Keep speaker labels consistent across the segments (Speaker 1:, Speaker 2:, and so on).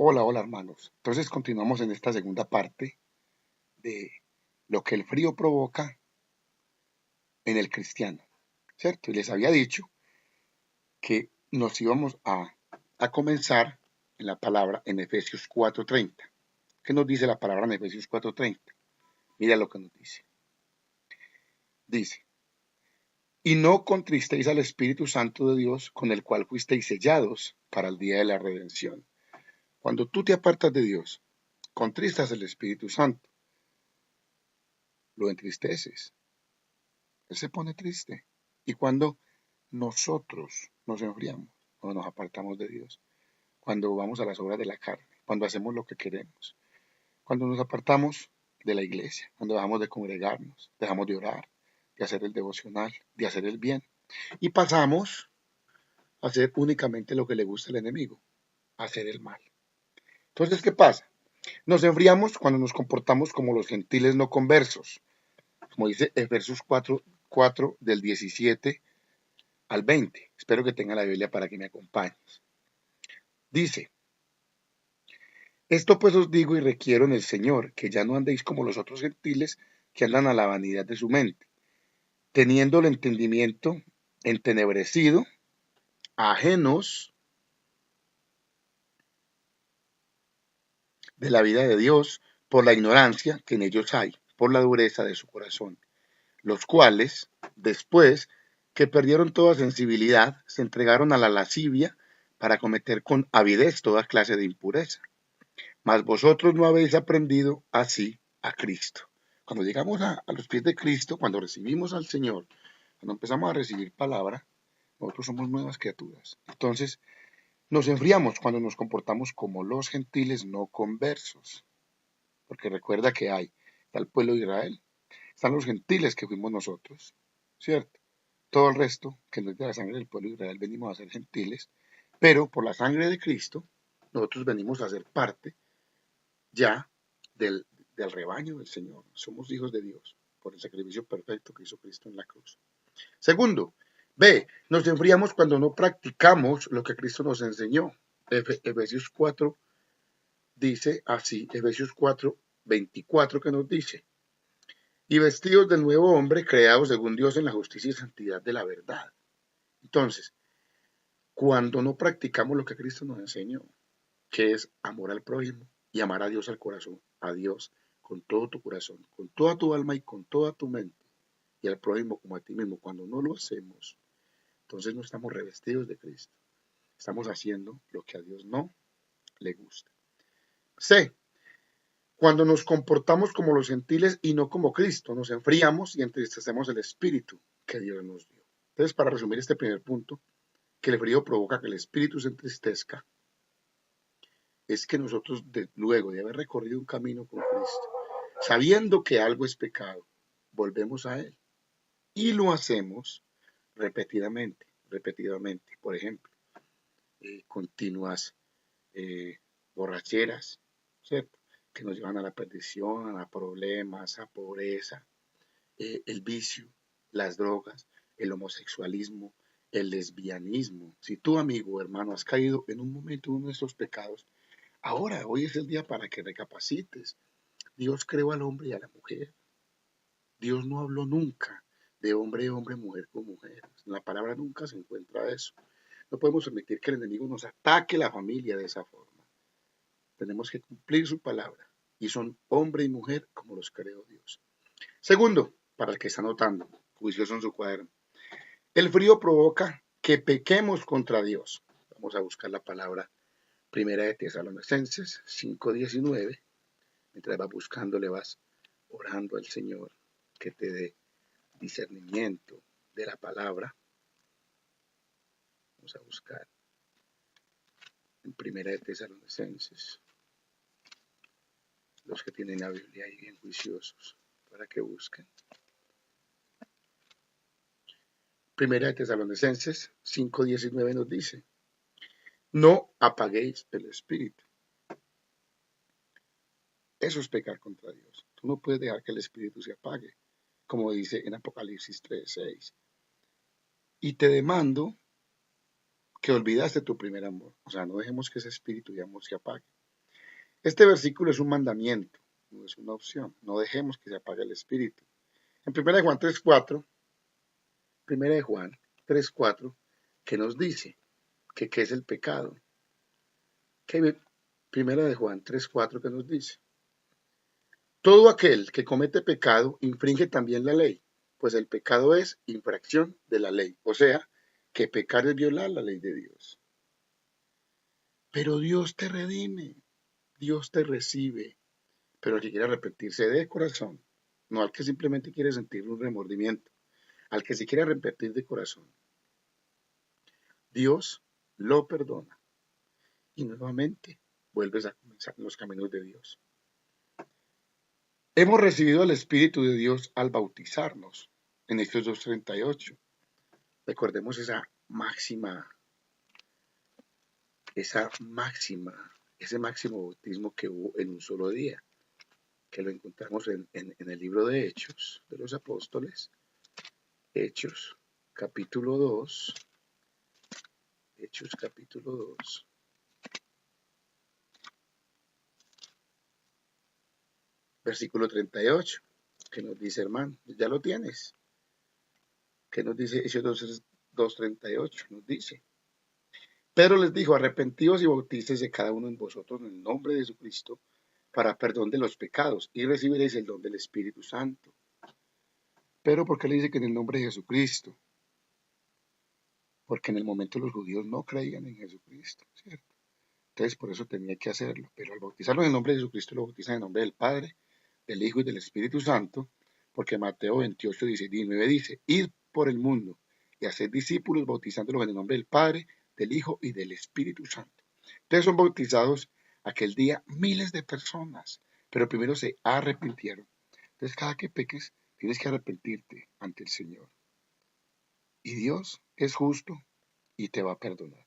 Speaker 1: Hola, hola hermanos. Entonces continuamos en esta segunda parte de lo que el frío provoca en el cristiano, ¿cierto? Y les había dicho que nos íbamos a comenzar en la palabra en Efesios 4:30. ¿Qué nos dice la palabra en Efesios 4:30? Mira lo que nos dice. Dice, y no contristéis al Espíritu Santo de Dios, con el cual fuisteis sellados para el día de la redención. Cuando tú te apartas de Dios, contristas al Espíritu Santo, lo entristeces. Él se pone triste. Y cuando nosotros nos enfriamos, cuando nos apartamos de Dios, cuando vamos a las obras de la carne, cuando hacemos lo que queremos, cuando nos apartamos de la iglesia, cuando dejamos de congregarnos, dejamos de orar, de hacer el devocional, de hacer el bien, y pasamos a hacer únicamente lo que le gusta al enemigo, hacer el mal. Entonces, ¿qué pasa? Nos enfriamos cuando nos comportamos como los gentiles no conversos, como dice Efesios 4 del 17 al 20. Espero que tenga la Biblia para que me acompañes. Dice, esto pues os digo y requiero en el Señor, que ya no andéis como los otros gentiles que andan a la vanidad de su mente, teniendo el entendimiento entenebrecido, ajenos de la vida de Dios por la ignorancia que en ellos hay, por la dureza de su corazón, los cuales, después que perdieron toda sensibilidad, se entregaron a la lascivia para cometer con avidez toda clase de impureza. Mas vosotros no habéis aprendido así a Cristo. Cuando llegamos a los pies de Cristo, cuando recibimos al Señor, cuando empezamos a recibir palabra, nosotros somos nuevas criaturas. Entonces, nos enfriamos cuando nos comportamos como los gentiles no conversos. Porque recuerda que está el pueblo de Israel, están los gentiles que fuimos nosotros, ¿cierto? Todo el resto, que no es de la sangre del pueblo de Israel, venimos a ser gentiles, pero por la sangre de Cristo, nosotros venimos a ser parte ya del rebaño del Señor. Somos hijos de Dios por el sacrificio perfecto que hizo Cristo en la cruz. Segundo, B, nos enfriamos cuando no practicamos lo que Cristo nos enseñó. Efesios 4 dice así, Efesios 4:24 que nos dice, y vestidos del nuevo hombre creado según Dios en la justicia y santidad de la verdad. Entonces, cuando no practicamos lo que Cristo nos enseñó, que es amor al prójimo y amar a Dios al corazón, a Dios con todo tu corazón, con toda tu alma y con toda tu mente, y al prójimo como a ti mismo. Cuando no lo hacemos, entonces no estamos revestidos de Cristo. Estamos haciendo lo que a Dios no le gusta. C. Cuando nos comportamos como los gentiles y no como Cristo, nos enfriamos y entristecemos el espíritu que Dios nos dio. Entonces, para resumir este primer punto, que el frío provoca que el espíritu se entristezca, es que nosotros, luego de haber recorrido un camino con Cristo, sabiendo que algo es pecado, volvemos a Él y lo hacemos repetidamente, repetidamente. Por ejemplo, continuas borracheras, ¿cierto? Que nos llevan a la perdición, a problemas, a pobreza, el vicio, las drogas, el homosexualismo, el lesbianismo. Si tú, amigo o hermano, has caído en un momento en uno de estos pecados, ahora, hoy es el día para que recapacites. Dios creó al hombre y a la mujer. Dios no habló nunca de hombre, hombre, mujer con mujer. En la palabra nunca se encuentra eso. No podemos permitir que el enemigo nos ataque la familia de esa forma. Tenemos que cumplir su palabra. Y son hombre y mujer como los creó Dios. Segundo, para el que está anotando, juicioso en su cuaderno. El frío provoca que pequemos contra Dios. Vamos a buscar la palabra Primera de Tesalonicenses 5:19. Mientras vas buscando, le vas orando al Señor que te dé discernimiento de la palabra. Vamos a buscar en Primera de Tesalonicenses. Los que tienen la Biblia ahí bien juiciosos para que busquen. Primera de Tesalonicenses 5:19 nos dice, no apaguéis el espíritu. Eso es pecar contra Dios. Tú no puedes dejar que el espíritu se apague, como dice en Apocalipsis 3:6. Y te demando que olvidaste tu primer amor. O sea, no dejemos que ese espíritu de amor se apague. Este versículo es un mandamiento, no es una opción. No dejemos que se apague el espíritu. En 1 de Juan 3:4, 1 de Juan 3:4, que nos dice que qué es el pecado. Que 1 de Juan 3:4 que nos dice: todo aquel que comete pecado infringe también la ley, pues el pecado es infracción de la ley. O sea, que pecar es violar la ley de Dios. Pero Dios te redime, Dios te recibe, pero al que quiere arrepentirse de corazón, no al que simplemente quiere sentir un remordimiento, al que se quiere arrepentir de corazón, Dios lo perdona y nuevamente vuelves a comenzar los caminos de Dios. Hemos recibido el Espíritu de Dios al bautizarnos en Hechos 2:38. Recordemos ese máximo bautismo que hubo en un solo día, que lo encontramos en el libro de Hechos de los Apóstoles, Hechos capítulo 2, Hechos capítulo 2, versículo 38, que nos dice, hermano, ya lo tienes, que nos dice Hechos 2:38, nos dice: Pedro les dijo: arrepentíos y bautícese cada uno de vosotros en el nombre de Jesucristo para perdón de los pecados y recibiréis el don del Espíritu Santo. Pero ¿por qué le dice que en el nombre de Jesucristo? Porque en el momento los judíos no creían en Jesucristo, ¿cierto? Entonces por eso tenía que hacerlo. Pero al bautizarlo en el nombre de Jesucristo lo bautizan en el nombre del Padre, del Hijo y del Espíritu Santo, porque Mateo 28:19 dice: id por el mundo y haced discípulos bautizándolos en el nombre del Padre, del Hijo y del Espíritu Santo. Entonces son bautizados aquel día miles de personas, pero primero se arrepintieron. Entonces cada que peques tienes que arrepentirte ante el Señor. Y Dios es justo y te va a perdonar.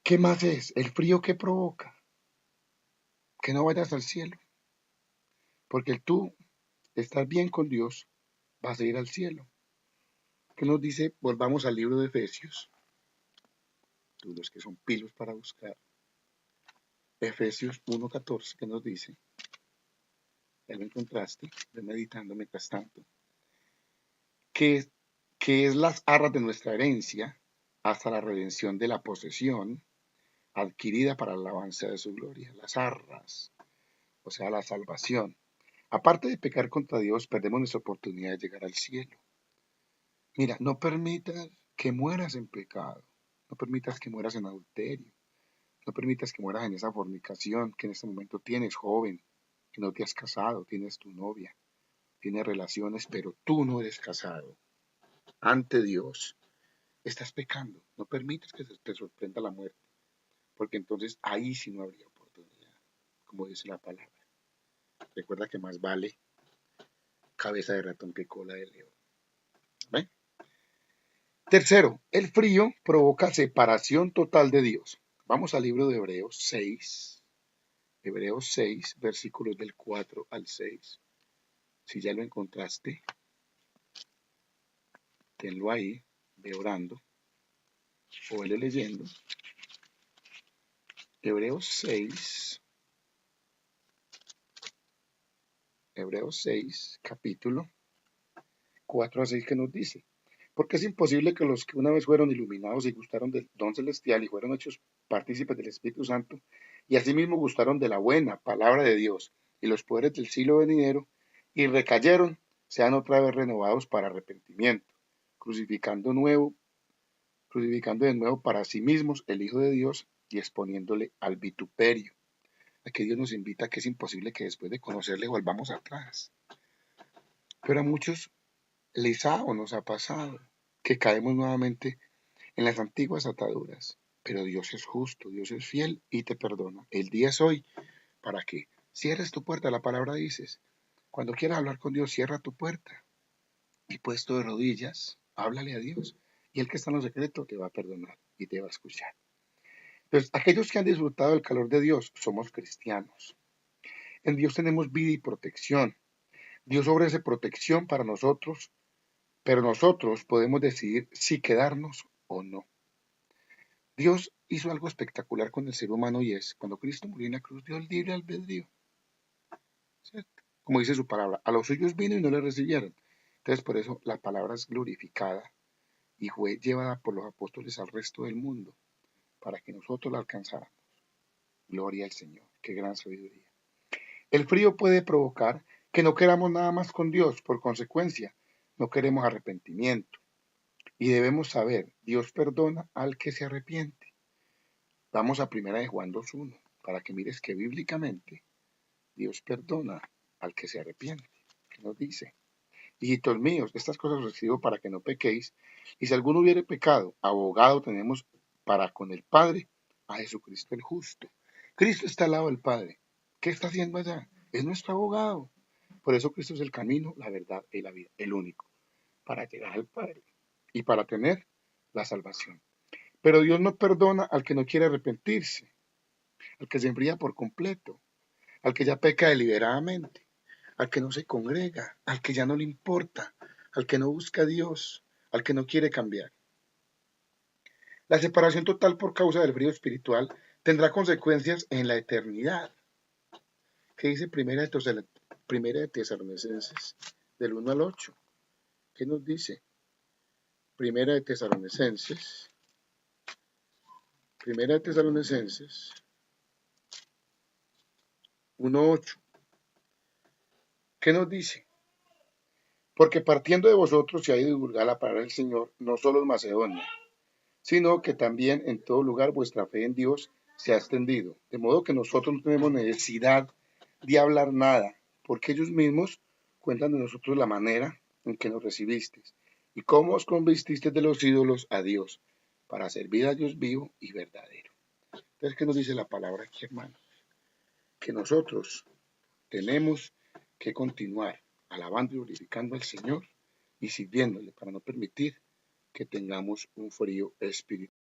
Speaker 1: ¿Qué más es? El frío que provoca que no vayas al cielo, porque tú estás bien con Dios, vas a ir al cielo. ¿Qué nos dice? Volvamos al libro de Efesios, los que son pilos para buscar. Efesios 1:14, ¿qué nos dice? Ya lo encontraste, ve meditando mientras tanto. Que es las arras de nuestra herencia hasta la redención de la posesión adquirida para la alabanza de su gloria. Las arras, o sea, la salvación. Aparte de pecar contra Dios, perdemos nuestra oportunidad de llegar al cielo. Mira, no permitas que mueras en pecado, no permitas que mueras en adulterio, no permitas que mueras en esa fornicación que en este momento tienes, joven, que no te has casado, tienes tu novia, tienes relaciones, pero tú no eres casado. Ante Dios estás pecando, no permitas que te sorprenda la muerte, porque entonces ahí sí no habría oportunidad, como dice la palabra. Recuerda que más vale cabeza de ratón que cola de león. ¿Ven? Tercero, el frío provoca separación total de Dios. Vamos al libro de Hebreos 6, versículos del 4 al 6. Si ya lo encontraste, tenlo ahí, ve orando o vele leyendo. Hebreos 6, capítulo 4 a 6, que nos dice: porque es imposible que los que una vez fueron iluminados y gustaron del don celestial y fueron hechos partícipes del Espíritu Santo, y asimismo gustaron de la buena palabra de Dios y los poderes del siglo venidero, y recayeron, sean otra vez renovados para arrepentimiento, crucificando de nuevo para sí mismos el Hijo de Dios y exponiéndole al vituperio. Aquí Dios nos invita a que es imposible que después de conocerle volvamos atrás. Pero a muchos les ha o nos ha pasado que caemos nuevamente en las antiguas ataduras. Pero Dios es justo, Dios es fiel y te perdona. El día es hoy para que cierres tu puerta. La palabra dices: cuando quieras hablar con Dios, cierra tu puerta y puesto de rodillas, háblale a Dios. Y el que está en lo secreto te va a perdonar y te va a escuchar. Entonces, aquellos que han disfrutado del calor de Dios somos cristianos. En Dios tenemos vida y protección. Dios ofrece protección para nosotros, pero nosotros podemos decidir si quedarnos o no. Dios hizo algo espectacular con el ser humano y es, cuando Cristo murió en la cruz, dio el libre albedrío, ¿cierto? Como dice su palabra, a los suyos vino y no le recibieron. Entonces, por eso la palabra es glorificada y fue llevada por los apóstoles al resto del mundo, para que nosotros la alcanzáramos. Gloria al Señor, qué gran sabiduría. El frío puede provocar que no queramos nada más con Dios, por consecuencia, no queremos arrepentimiento. Y debemos saber, Dios perdona al que se arrepiente. Vamos a primera de Juan 2:1, para que mires que bíblicamente Dios perdona al que se arrepiente. ¿Qué nos dice? Hijitos míos, estas cosas os escribo para que no pequéis, y si alguno hubiere pecado, abogado tenemos para con el Padre, a Jesucristo el justo. Cristo está al lado del Padre. ¿Qué está haciendo allá? Es nuestro abogado. Por eso Cristo es el camino, la verdad y la vida, el único, para llegar al Padre y para tener la salvación. Pero Dios no perdona al que no quiere arrepentirse, al que se enfría por completo, al que ya peca deliberadamente, al que no se congrega, al que ya no le importa, al que no busca a Dios, al que no quiere cambiar. La separación total por causa del frío espiritual tendrá consecuencias en la eternidad. ¿Qué dice Primera de Tesalonicenses del 1 al 8? ¿Qué nos dice? Primera de Tesalonicenses 1:8. ¿Qué nos dice? Porque partiendo de vosotros se ha ido a divulgar la palabra del Señor, no solo en Macedonia, sino que también en todo lugar vuestra fe en Dios se ha extendido. De modo que nosotros no tenemos necesidad de hablar nada, porque ellos mismos cuentan de nosotros la manera en que nos recibisteis y cómo os convertisteis de los ídolos a Dios, para servir a Dios vivo y verdadero. Entonces, ¿qué nos dice la palabra aquí, hermanos? Que nosotros tenemos que continuar alabando y glorificando al Señor y sirviéndole para no permitir que tengamos un frío espiritual.